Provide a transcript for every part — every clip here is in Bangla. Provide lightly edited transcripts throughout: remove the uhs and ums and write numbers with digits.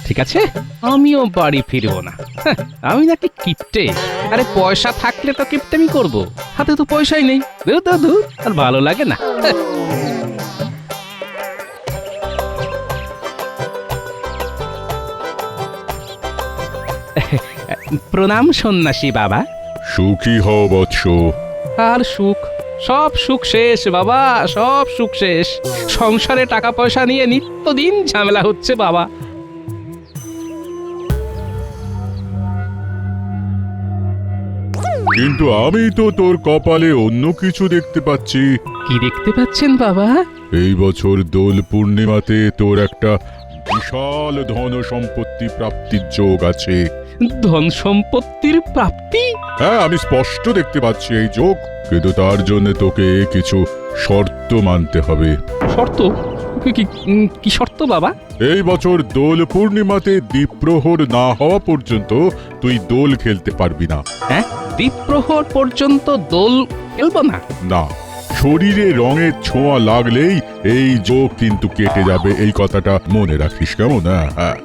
ঠিক আছে, আমিও বাড়ি ফিরবো না। হ্যাঁ, আমি নাকি কিপটে? আরে পয়সা থাকলে তো কিপটেমি করব, হাতে তো পয়সাই নেই। ধুর ধুর ধুর, আর ভালো লাগে না। হ্যাঁ। প্রণাম সন্ন্যাসী বাবা। সুখী হও বৎস। আর সুখ, সব সুখ শেষ বাবা, সব সুখ শেষ। সংসারে টাকা পয়সা নিয়ে নিত্যদিন ঝামেলা হচ্ছে বাবা। কিন্তু আমি তো তোর কপালে অন্য কিছু দেখতে পাচ্ছি। কি দেখতে পাচ্ছেন বাবা? এই বছর দোল পূর্ণিমাতে তোর একটা বিশাল ধন সম্পত্তি প্রাপ্তির যোগ আছে। ধন সম্পত্তির প্রাপ্তি? হ্যাঁ, আমি স্পষ্ট দেখতে পাচ্ছি এই যোগ, কিন্তু তার জন্য তোকে কিছু শর্ত মানতে হবে। শর্ত? কি শর্ত বাবা? এই বছর দোল পূর্ণিমাতে দ্বীপ্রহর না হওয়া পর্যন্ত তুই দোল খেলতে পারবি না। হ্যাঁ, দ্বীপ্রহর পর্যন্ত দোল খেলবো না? না, শরীরে রঙের ছোঁয়া লাগলেই এই যোগ কিন্তু কেটে যাবে, এই কথাটা মনে রাখিস, কেমন? হ্যাঁ।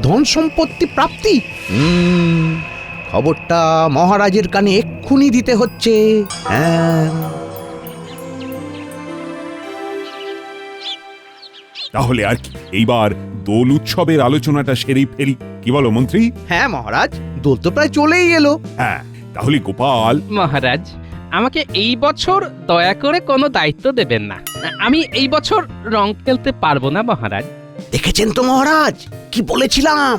ধন সম্পত্তি প্রাপ্তি, খবরটা মহারাজের কানে এক্ষুনি দিতে হচ্ছে। হ্যাঁ, তাহলে আর কি, এইবার দোল উৎসবের আলোচনাটা সেরেই ফেলি, কি বলো মন্ত্রী? হ্যাঁ মহারাজ, দোল তো প্রায় চলেই এলো। হ্যাঁ, তাহলে গোপাল। মহারাজ, আমাকে এই বছর দয়া করে কোনো দায়িত্ব দেবেন না। আমি এই বছর রং খেলতে পারবো না মহারাজ। দেখেছেন তো মহারাজ, কি বলেছিলাম?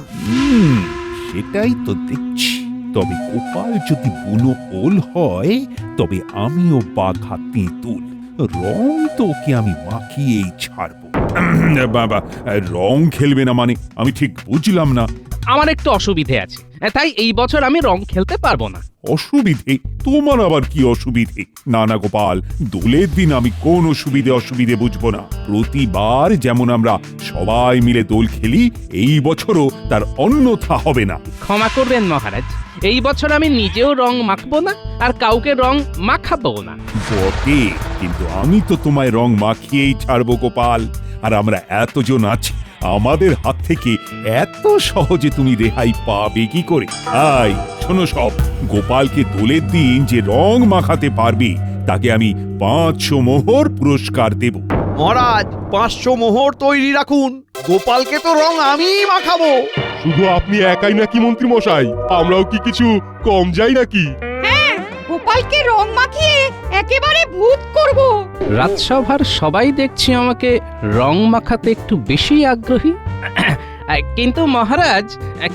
সেটাই তো দেখছি। তবে গোপাল যদি বুনো ওল হয়, তবে আমিও বাঘা তেঁতুল। রং তো ওকে আমি মাখিয়েই ছাড়বো। বাবা, রং খেলবে না মানে আমি ঠিক বুঝলাম না। আমার একটু অসুবিধে আছে, তাই এই বছর আমি রং খেলতে পারবো না। অসুবিধে? তোমার আবার কি অসুবিধে? না না গোপাল, দোলের দিন আমি কোন অসুবিধে বুঝবো না। প্রতিবার যেমন আমরা সবাই মিলে দোল খেলি, এই বছরও তার অন্যথা হবে না। ক্ষমা করবেন মহারাজ, এই বছর আমি নিজেও রং মাখবো না আর কাউকে রং মাখাবো না। বটে, কিন্তু আমি তো তোমায় রং মাখিয়েই ছাড়বো গোপাল। আর আমরা এতজন আছি, আমাদের হাত থেকে এত সহজে তুমি রেহাই পাবে কি করে? আই শোনো সব, গোপালকে দোলের দিন যে রং মাখাতে পারবে তাকে আমি 500 মোহর পুরস্কার দেব। মহারাজ, 500 মোহর তৈরি রাখুন, গোপালকে তো রং আমিই মাখাবো। শুধু আপনি একাই নাকি মন্ত্রী মশাই? আমরাও কি কিছু কম যাই নাকি? গোপালকে রং মাখিয়ে একেবারে ভূত করব। রাজসভার সবাই দেখছি আমাকে রং মাখাতে একটু বেশি আগ্রহী। কিন্তু মহারাজ,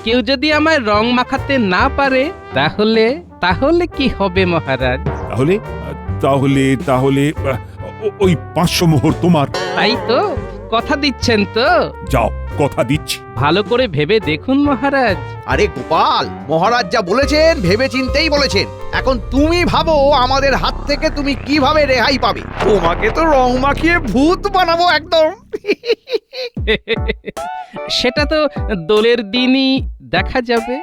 কেউ যদি আমায় রং মাখাতে না পারে তাহলে তাহলে কি হবে মহারাজ? তাহলে তাহলে তাহলে ওই 500 মোহর তোমার। তাই তো? কথা দিচ্ছেন তো? যাও, কথা দিচ্ছি। ভালো করে ভেবে দেখুন মহারাজ। আরে গোপাল, মহারাজ যা বলেছেন ভেবে চিন্তেই বলেছেন। এখন তুমি ভাবো আমাদের হাত থেকে তুমি কিভাবে রেহাই পাবে। তোমাকে তো রং মাখিয়ে ভূত বানাবো একদম। সেটা তো দোলের দিনই দেখা যাবে।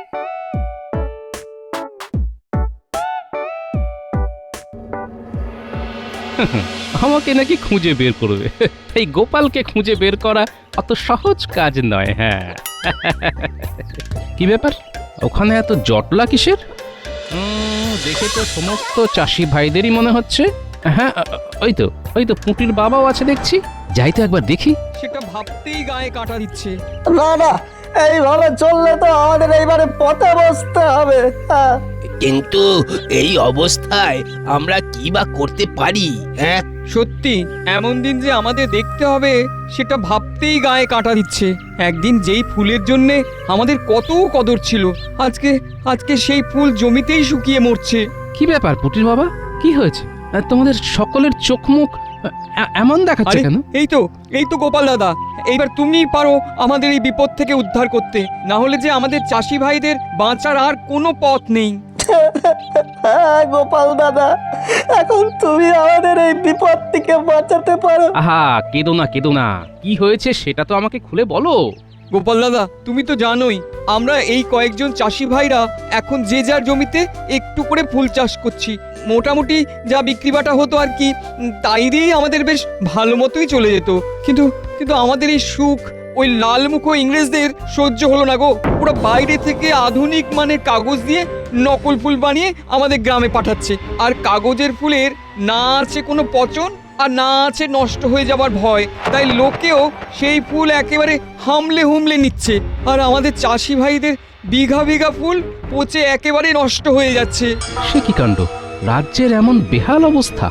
আমাকে নাকি খুঁজে বের করবে। এই গোপালকে খুঁজে বের করা অত সহজ কাজ নয়। হ্যাঁ, কি ব্যাপার, ওখানে এত জটলা কিসের? দেখে তো সমস্ত চাষি ভাইদেরই মনে হচ্ছে। হ্যাঁ, ওই তো পুঁটির বাবাও আছে দেখছি। যাই তো একবার দেখি। সেটা ভাবতেই গায়ে কাঁটা দিচ্ছে। না না, এইভাবে চললে তো আমাদের এইবারে পথে বসতে হবে। কিন্তু এই অবস্থায় আমরা কি বা করতে পারি? হ্যাঁ, সত্যি এমন দিন যে আমাদের দেখতে হবে সেটা ভাবতেই গায়ে কাঁটা দিচ্ছে। একদিন যেই ফুলের জন্যে আমাদের কত কদর ছিল, আজকে সেই ফুল জমিতেই শুকিয়ে মরছে। কি ব্যাপার পুটির বাবা, কি হয়েছে? তোমাদের সকলের চোখ মুখ এমন দেখাচ্ছে কেন? এই তো গোপাল দাদা, এইবার তুমিই পারো আমাদের এই বিপদ থেকে উদ্ধার করতে। না হলে যে আমাদের চাষি ভাইদের বাঁচার আর কোনো পথ নেই। গোপাল দাদা, এখন তুমি আমাদের এই বিপদ থেকে বাঁচাতে পারো। আহা, কেঁদো না। কি হয়েছে সেটা তো আমাকে খুলে বলো। গোপাল দাদা তুমি তো জানোই আমরা এই কয়েকজন চাষি ভাইরা এখন যে যার জমিতে একটু করে ফুল চাষ করছি। মোটামুটি যা বিক্রি বাটা হতো আর কি, তাই দিয়েই আমাদের বেশ ভালো মতোই চলে যেত। কিন্তু কিন্তু আমাদের এই সুখ ওই লালমুখো ইংরেজদের সহ্য হলো না গো। ওরা বাইরে থেকে আধুনিক মানের কাগজ দিয়ে নকল ফুল বানিয়ে আমাদের গ্রামে পাঠাচ্ছে। আর কাগজের ফুলের না আছে কোনো পচন আর না আছে নষ্ট হয়ে যাবার ভয়, তাই লোকেও সেই ফুল একেবারে হামলে হুমলে নিচ্ছে। আর আমাদের চাষি ভাইদের বিঘা বিঘা ফুল পচে একেবারে নষ্ট হয়ে যাচ্ছে। সে কি কাণ্ড! রাজ্যের এমন বেহাল অবস্থা,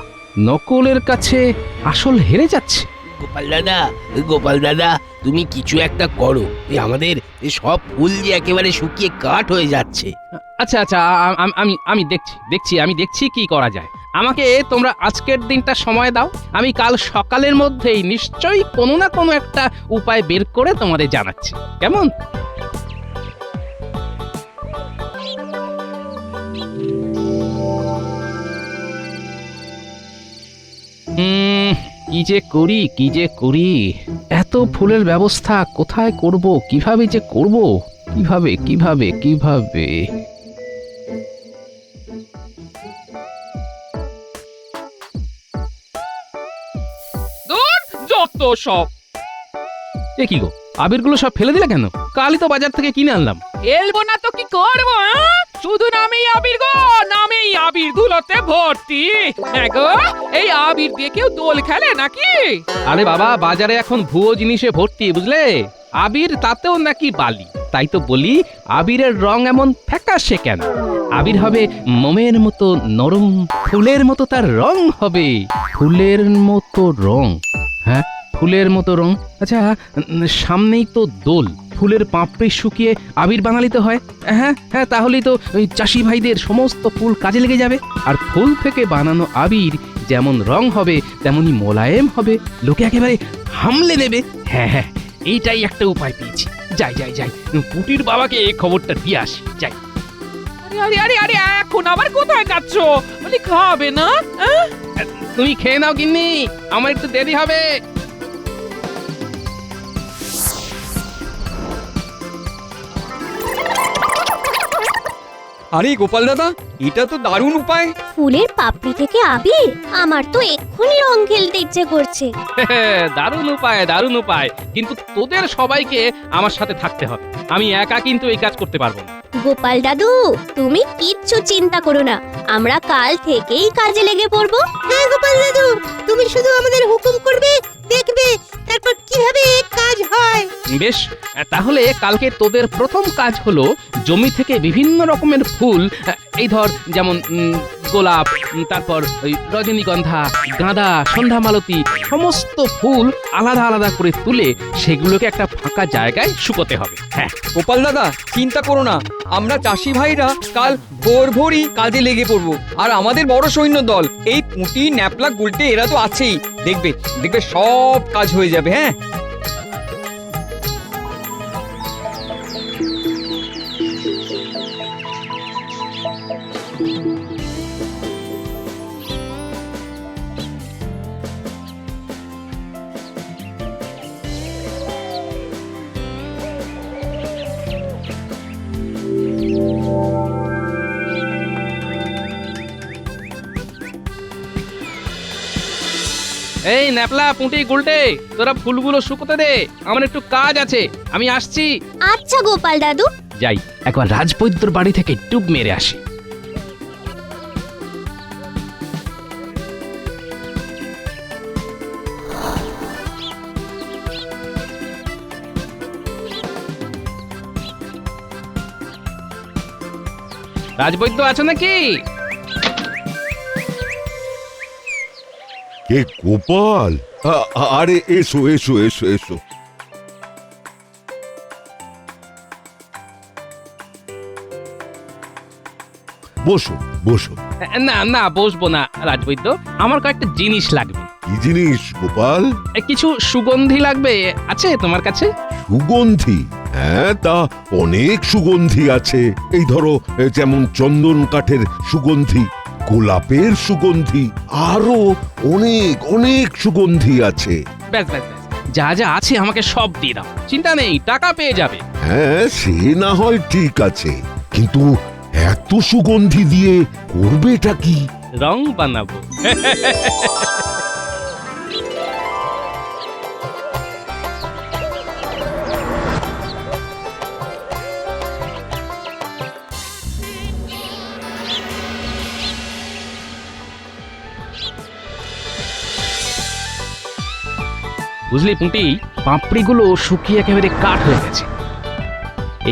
নকলের কাছে আসল হেরে যাচ্ছে। গোপাল দাদা তুমি কিছু একটা করো, আমাদের সব ফুল যে একেবারে শুকিয়ে কাঠ হয়ে যাচ্ছে। আচ্ছা আচ্ছা, আমি দেখছি কি করা যায়। আমাকে তোমরা আজকের দিনটা সময় দাও, আমি কাল সকালের মধ্যেই নিশ্চয়ই কোনো না কোনো একটা উপায় বের করে তোমাদের জানাচ্ছি, কেমন? কি যে করি এত ফুলের ব্যবস্থা কোথায় করব, কিভাবে যে করব, কিভাবে যত সব। এ কি গো, আবিরগুলো সব ফেলে দিলে কেন? কালই তো বাজার থেকে কিনে আনলাম। এলবো না তো কি করবো? শুধু নামেই আবির গো, নামেই আবির ধুলোতে ভর্তি। গো এই আবির দিয়ে কেউ দোল খেলে নাকি? আরে বাবা, বাজারে এখন ভুয়ো জিনিসে ভর্তি, বুঝলে? আবির তাতেও নাকি বালি। তাই তো বলি, আবিরের রং এমন ফ্যাকাশে কেন? আবির হবে মোমের মতো নরম, ফুলের মতো তার রং হবে। ফুলের মতো রং? হ্যাঁ, ফুলের মতো রং। আচ্ছা, সামনেই তো দোল, ফুলের পাপড়ি শুকিয়ে আবির বানালিতে হয়। হ্যাঁ হ্যাঁ, তাহলেই তো ওই চাষি ভাইদের সমস্ত ফুল কাজে লেগে যাবে। আর ফুল থেকে বানানো আবির যেমন রং হবে তেমনি মোলায়েম হবে, লোকে একেবারে হামলে নেবে। হ্যাঁ হ্যাঁ, এইটাই একটা উপায় পেয়েছি। যাই পুটির বাবাকে এই খবরটা দিয়ে আসি, যাই। আরে আরে আরে, এখন আবার কোথায় যাচ্ছ? বলি খাবে না? তুমি খেয়ে নাও গিন্নি, আমার একটু দেরি হবে। আরে গোপাল দাদা, এটা তো দারুণ উপায়। ফুলের পাপড়ি থেকে আবির? আমার তো এক্ষুনি রং খেলতে ইচ্ছে করছে। দারুণ উপায়, কিন্তু তোদের সবাইকে আমার সাথে থাকতে হবে। আমি একা কিন্তু এই কাজ করতে পারবো না। গোপাল দাদু, তুমি কিচ্ছু চিন্তা করো না, আমরা কাল থেকেই কাজে লেগে পড়বো। হ্যাঁ গোপাল দাদু, তুমি শুধু আমাদের হুকুম করবে, দেখবে তারপর কিভাবে কাজ হয়। বেশ, তাহলে কালকে তোদের প্রথম কাজ হলো জমি থেকে বিভিন্ন রকমের ফুল, এই ধর যেমন গোলাপ, তারপর ওই রজনীগন্ধা, গাঁদা, সন্ধ্যামালতী, সমস্ত ফুল আলাদা আলাদা করে তুলে সেগুলোকে একটা ফাঁকা জায়গায় শুকোতে হবে। হ্যাঁ গোপাল দাদা, চিন্তা করো না, আমরা চাষি ভাইরা কাল ভোরই কাজে লেগে পড়বো। আর আমাদের বড় সৈন্য দল, এই পুঁটি, ন্যাপলা, গুলটে এরা তো আছেই। দেখবে সব কাজ হয়ে যাবে। হ্যাঁ, এই ন্যাপলা, পুঁটি, গুলটে, তোরা ফুলগুলো শুকোতে দে, আমার একটু কাজ আছে, আমি আসছি। আচ্ছা গোপাল দাদু। যাই, একবার রাজবৈদ্যর বাড়ি থেকে ডুব মেরে আসি। রাজবৈদ্য আছো নাকি? কে গোপাল? আরে এসো এসো এসো এসো। বসো বসো। না বসবো না রাজবৈদ্য, আমার কয়েকটা জিনিস লাগবে। কি জিনিস গোপাল? কিছু সুগন্ধি লাগবে, আছে তোমার কাছে? সুগন্ধি? হ্যাঁ, তা অনেক সুগন্ধি আছে। এই ধরো, যেমন চন্দন কাঠের সুগন্ধি, গোলাপের সুগন্ধি, আরো অনেক অনেক সুগন্ধি আছে। ব্যাস, যা যা আছে আমাকে সব দিয়ে দাও, চিন্তা নেই, টাকা পেয়ে যাবে। হ্যাঁ সে না হয় ঠিক আছে, কিন্তু এত সুগন্ধি দিয়ে করবেটা কি? রং বানাবো। বুঝলি পুঁটি, পাপড়িগুলো শুকিয়ে একেবারে কাঠ হয়ে গেছে।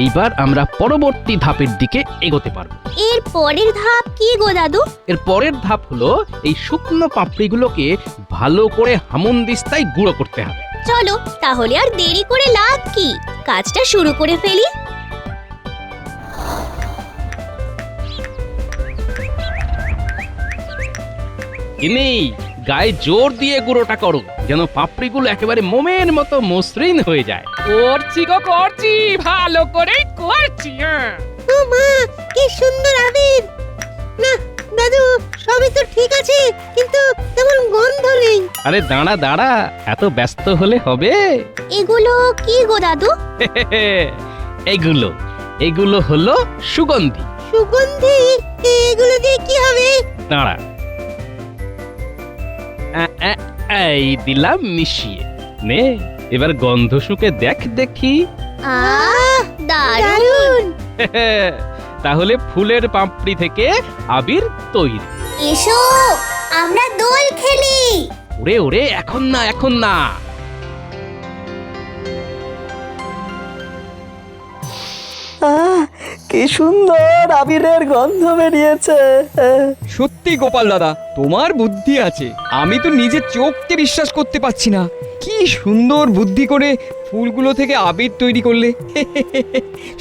এইবার আমরা পরবর্তী ধাপের দিকে এগোতে পারবো। এর পরের ধাপ কি গো দাদু? এর পরের ধাপ হলো এই শুকনো পাপড়িগুলোকে ভালো করে হামনদিস্তায় গুঁড়ো করতে হবে। চলো তাহলে আর দেরি করে লাভ কি, কাজটা শুরু করে ফেলি। ইনি গায়ে জোর দিয়ে গুঁড়োটা করো, যেন পাপড়িগুলো একেবারে মোমের মতো মসৃণ হয়ে যায়। করছি গো করছি, ভালো করেই করছি। হ্যাঁ ও মা, কি সুন্দর আবির! না দাদু, সবই তো ঠিক আছে, কিন্তু তেমন গন্ধ নেই। আরে দাঁড়া দাঁড়া, এত ব্যস্ত হলে হবে? এগুলো কি গো দাদু? এগুলো এগুলো হলো সুগন্ধি। সুগন্ধি? এগুলো দিয়ে কি হবে? দাঁড়া, এই দিলাম মিশিয়ে নে, এবার গন্ধ শুকে দেখ দেখি। আহ, দারুণ! তাহলে ফুলের পাপড়ি থেকে আবির তৈরি। এসো আমরা দোল খেলি। ওরে ওরে, এখন না এখন না। কি সুন্দর আবিরের গন্ধ বেরিয়েছে। সত্যি গোপাল দাদা, তোমার বুদ্ধি আছে। আমি তো নিজের চোখকে বিশ্বাস করতে পারছি না। কি সুন্দর বুদ্ধি করে ফুলগুলো থেকে আবির তৈরি করলে।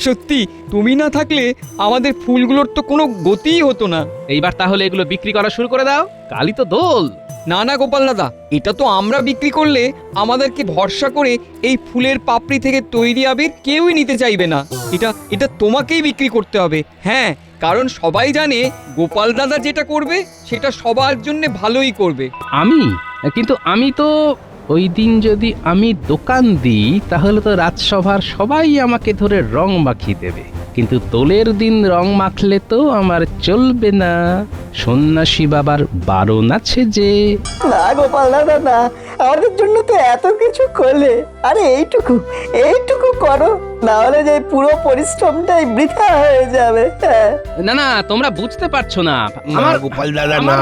সত্যি তুমি না থাকলে আমাদের ফুলগুলোর তো কোনো গতিই হতো না। এইবার তাহলে এগুলো বিক্রি করা শুরু করে দাও, কালই তো দোল। না না গোপাল দাদা, এটা তো আমরা বিক্রি করলে আমাদেরকে ভরসা করে এই ফুলের পাপড়ি থেকে তৈরি আবির কেউই নিতে চাইবে না। এটা তোমাকেই বিক্রি করতে হবে। হ্যাঁ, কারণ সবাই জানে গোপাল দাদা যেটা করবে সেটা সবার জন্য ভালোই করবে। কিন্তু আমি তো ওই দিন যদি আমি দোকান দিই তাহলে তো রাজসভার সবাই আমাকে ধরে রং মাখিয়ে দেবে, কিন্তু দোলের দিন রং মাখলে তো আমার চলবে না, সন্ন্যাসী বাবার বারণ আছে যে। না গোপাল দাদা না, আমাদের জন্য তো এত কিছু করলে, আরে এইটুকু করো, না হলে যে পুরো পরিশ্রমটাই বৃথা হয়ে যাবে। না না, তোমরা বুঝতে পারছো না। আমার গোপাল দাদা না,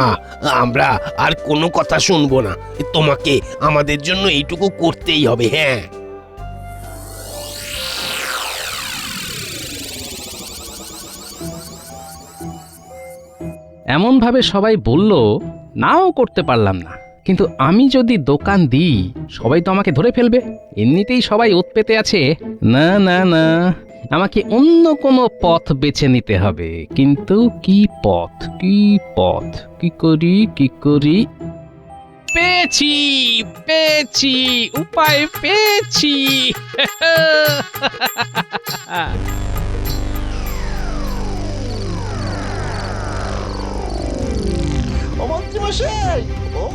আমরা আর কোনো কথা শুনবো না, তোমাকে আমাদের জন্য এইটুকু করতেই হবে। হ্যাঁ এমন ভাবে সবাই বলল, নাও করতে পারলাম না। কিন্তু আমি যদি দোকান দিই সবাই তো আমাকে ধরে ফেলবে, এমনিতেই সবাই ওত পেতে আছে। না না না, আমাকে অন্য কোনো পথ বেছে নিতে হবে। কিন্তু কি পথ, কি করি? পেয়েছি উপায় পেয়েছি।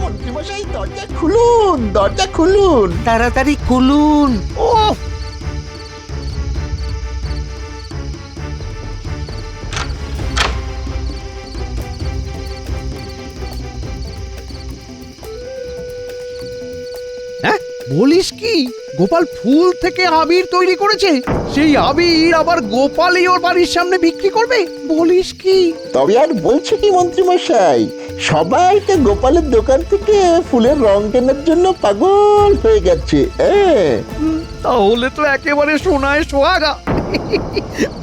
মন্ত্রীমশাই দরজা খুলুন, তাড়াতাড়ি খুলুন। ও বলিস কি, গোপাল ফুল থেকে আবির তৈরি করেছে? সেই আবির আবার গোপালই ওর বাড়ির সামনে বিক্রি করবে? বলিস কি? তবে আর বলছো কি মন্ত্রীমশাই, সবাই তো গোপালের দোকান থেকে ফুলের রং কেনার জন্য পাগল হয়ে গেছে। তাহলে তো একেবারে সোনায় সোহাগা।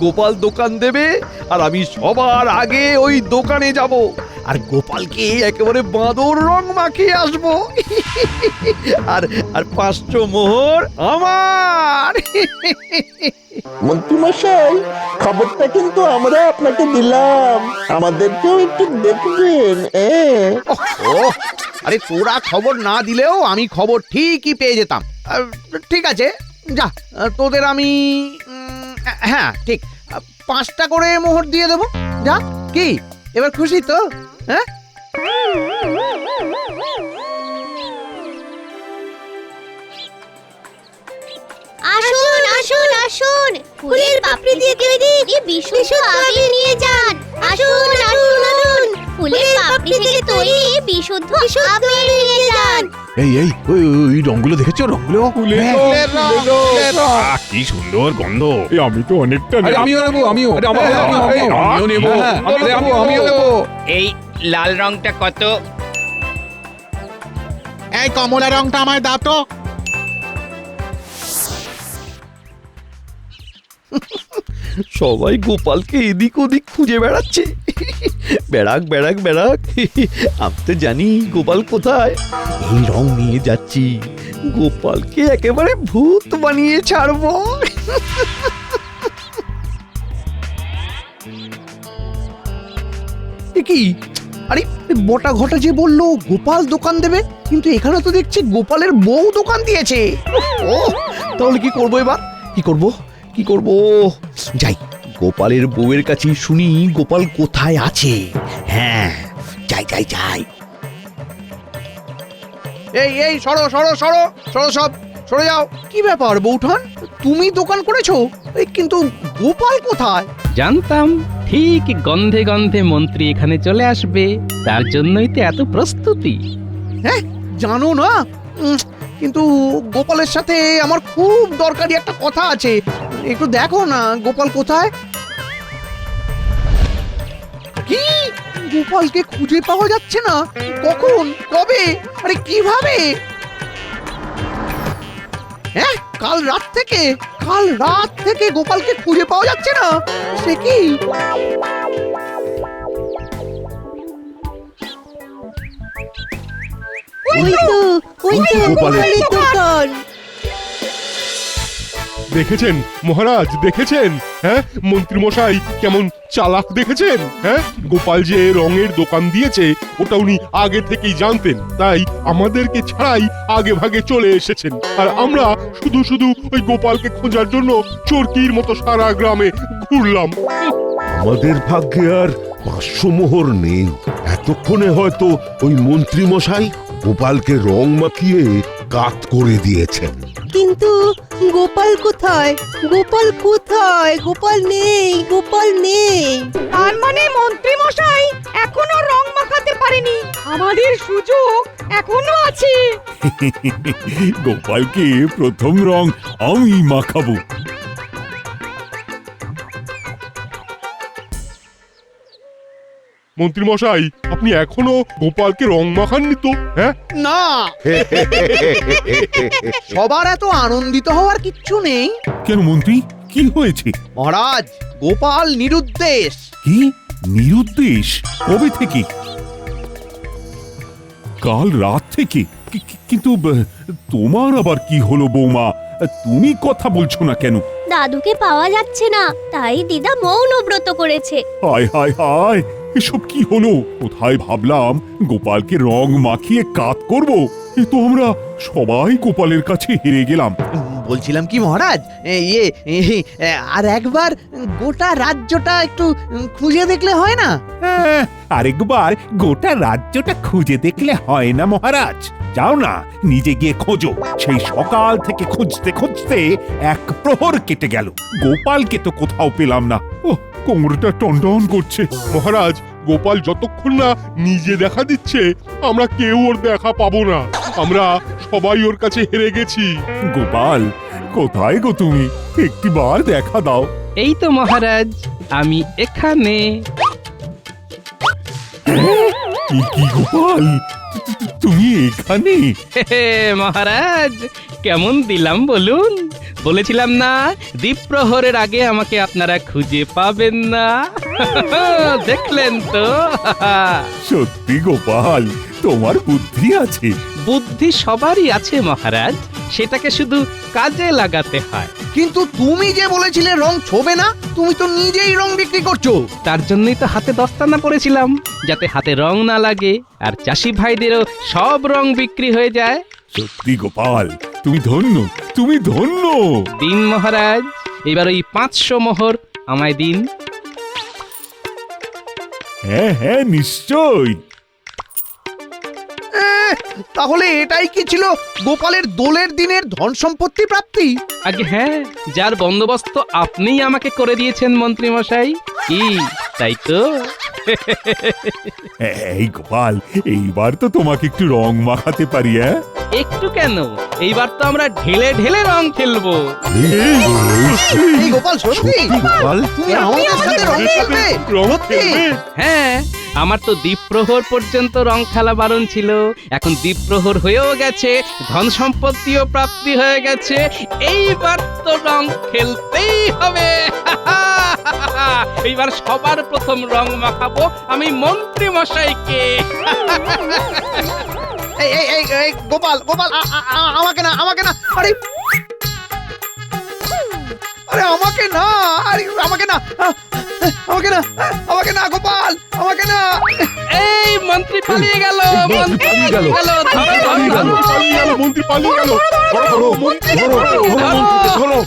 গোপাল দোকান দেবে আর আমি সবার আগে ওই দোকানে যাব, আর গোপালকে একেবারে বাঁদর রং মাখিয়ে আসবো। আর 500 মোহর আমার। মন্ত্রীমশাই, খবরটা কিন্তু আমরা আপনাকে দিলাম, আমাদেরকেও একটু দেখবেন। আরে তোরা খবর না দিলেও আমি খবর ঠিকই পেয়ে যেতাম। ঠিক আছে, যা, তোদের আমি হ্যাঁ ঠিক 5টা করে মোহর দিয়ে দেবো। যা, কি এবার খুশি তো? হ্যাঁ আসুন ফুলের পাপড়ি দিয়ে তৈরি বিশুদ্ধ আবির নিয়ে যান। আসুন আসুন আসুন ফুলের পাপড়ি থেকে তৈরি বিশুদ্ধ আবির নিয়ে যান। এই এই ওই রংগুলো দেখেছো? রংগুলো কি সুন্দর গন্ধ। আমি তো অনেকটা আমিও নেবো, আমিও নেবো, আমিও নেবো। এই লাল রংটা কত? এই কমলা রংটা আমায় দাও তো। সবাই গোপালকে এদিক ওদিক খুঁজে বেড়াচ্ছে। বেড়াক বেড়াক বেড়াক, আমি তো জানি গোপাল কোথায়। এই রং নিয়ে যাচ্ছি, গোপালকে একেবারে ভূত বানিয়ে ছাড়বো। কি আরে বটা ঘটা যে বললো গোপাল দোকান দেবে, কিন্তু এখানে তো দেখছি গোপালের বউ দোকান দিয়েছে। ও তাহলে কি করবো এবার? কি করব যাই গোপালের বউয়ের কাছে শুনি গোপাল কোথায় আছে। হ্যাঁ যাই। এই সরো সরে যাও। কি ব্যাপার বউঠান, তুমি দোকান করেছো, কিন্তু গোপাল কোথায়? জানতাম ঠিক গন্ধে গন্ধে মন্ত্রী এখানে চলে আসবে, তার জন্যই তো এত প্রস্তুতি। হ্যাঁ জানো না, কিন্তু গোপালের সাথে আমার খুব দরকারি একটা কথা আছে। একটু দেখো না গোপাল কোথায়। কি গোপালকে খুঁজে পাওয়া যাচ্ছে না? কখন, কবে, আরে কিভাবে? হ্যাঁ কাল রাত থেকে গোপালকে খুঁজে পাওয়া যাচ্ছে না, সে কি? দেখেছেন মহারাজ, দেখেছেন? হ্যাঁ মন্ত্রী মশাই কেমন চালাক দেখেছেন? হ্যাঁ গোপাল যে রঙের দোকান দিয়েছে ওটা উনি আগে থেকেই জানতেন, তাই আমাদেরকে ছাড়াই আগে ভাগে চলে এসেছেন। আর আমরা শুধু ওই গোপালকে খোঁজার জন্য চোরকির মতো সারা গ্রামে ঘুরলাম। আমাদের ভাগ্যে আর 500 মোহর নেই। এতক্ষণে হয়তো ওই মন্ত্রী মশাই গোপালকে রং মাখিয়ে কাত করে দিয়েছেন। কিন্তু গোপাল কোথায়? গোপাল নেই। তার মানে মন্ত্রী মশাই এখনো রং মাখাতে পারেনি, আমাদের সুযোগ এখনো আছে। গোপালকে প্রথম রং আমি মাখাবো। মন্ত্রী মশাই আপনি এখনো গোপালকে রং মাখাননি তো? হ্যাঁ না, সবার এত আনন্দিত হওয়ার কিচ্ছু নেই। কেন মন্ত্রী, কি হয়েছে? মহারাজ গোপাল নিরুদ্দেশ। কি নিরুদ্দেশ? কবে থেকে? কাল রাত থেকে? কিন্তু তোমার আবার কি হলো বৌমা? তুমি কথা বলছো না কেন? দাদুকে পাওয়া যাচ্ছে না, তাই দিদা মৌনব্রত করেছে। হায় হায় হায়, এসব কি হলো? কোথায় ভাবলাম গোপালকে রং মাখিয়ে কাত করব, এ তো আমরা সবাই গোপালের কাছে হেরে গেলাম। বলছিলাম কি মহারাজ, আর একবার গোটা রাজ্যটা একটু খুঁজে দেখলে হয় না? আরেকবার গোটা রাজ্যটা খুঁজে দেখলে হয় না মহারাজ? যাও না, নিজে গিয়ে খোঁজো। সেই সকাল থেকে খুঁজতে খুঁজতে এক প্রহর কেটে গেল, গোপালকে তো কোথাও পেলাম না। ও কোমরটা টনটন করছে। মহারাজ গোপাল যতক্ষণ না নিজে দেখা দিচ্ছে আমরা কেউ ওর দেখা পাবো না। আমরা সবাই ওর কাছে হেরে গেছি। গোপাল কোথায় গো তুমি? একটিবার দেখা দাও। এই তো মহারাজ, আমি এখানে। কি গোপাল, তুমি এখানে? মহারাজ কেমন দিলাম বলুন? বলেছিলাম না দ্বীপ্রহরের আগে আমাকে আপনারা খুঁজে পাবেন না। দেখলেন তো? সত্যি গোপাল, তোমার বুদ্ধি আছে। বুদ্ধি সবারই আছে মহারাজ, সেটাকে শুধু কাজে লাগাতে হয়। কিন্তু তুমি যে বলেছিলে রং ছোবে না, তুমি তো নিজেই রং বিক্রি করছো। তার জন্যই তো হাতে দস্তানা পড়েছিলাম, যাতে হাতে রং না লাগে আর চাষি ভাইদেরও সব রং বিক্রি হয়ে যায়। সত্যি গোপাল, তুমি ধন্য, তুমি ধন্য। দিন মহারাজ, এবার ওই 500 মোহর আমায় দিন। হ্যাঁ হ্যাঁ নিশ্চয়। তাহলে এটাই কি ছিল গোপালের দোলের দিনের ধন সম্পত্তি প্রাপ্তি? আগে হ্যাঁ, যার বন্দোবস্ত আপনিই আমাকে করে দিয়েছেন মন্ত্রী মশাই। কি তাই তো? এই গোপাল, এইবার তো তোমাকে একটু রং মাখাতে পারি। একটু কেন, এইবার তো আমরা ঢেলে ঢেলে রং খেলবো। এই গোপাল, সত্যি গোপাল তুমি আমাদের সাথে রং খেলবে? সত্যি? হ্যাঁ, আমার তো দ্বীপ্রহর পর্যন্ত রং খেলা বারণ ছিল, এখন দ্বীপ্রহর হয়েও গেছে, ধন সম্পত্তিও প্রাপ্তি হয়ে গেছে, এইবার তো রং খেলতেই হবে। এইবার সবার প্রথম রং মাখাবো আমি মন্ত্রী মশাইকে। এই এই এই এই গোপাল গোপাল, আমাকে না, আমাকে না, আরে আরে আমাকে না, আরে আমাকে না, আমাকে না, আমাকে না গোপাল, আমাকে না। এই মন্ত্রী পালিয়ে গেল, মন্ত্রী পালিয়ে গেল, মন্ত্রী পালিয়ে গেল। ধরো, ধরো, মন্ত্রী, ধরো, ধরো, মন্ত্রীকে ধরো।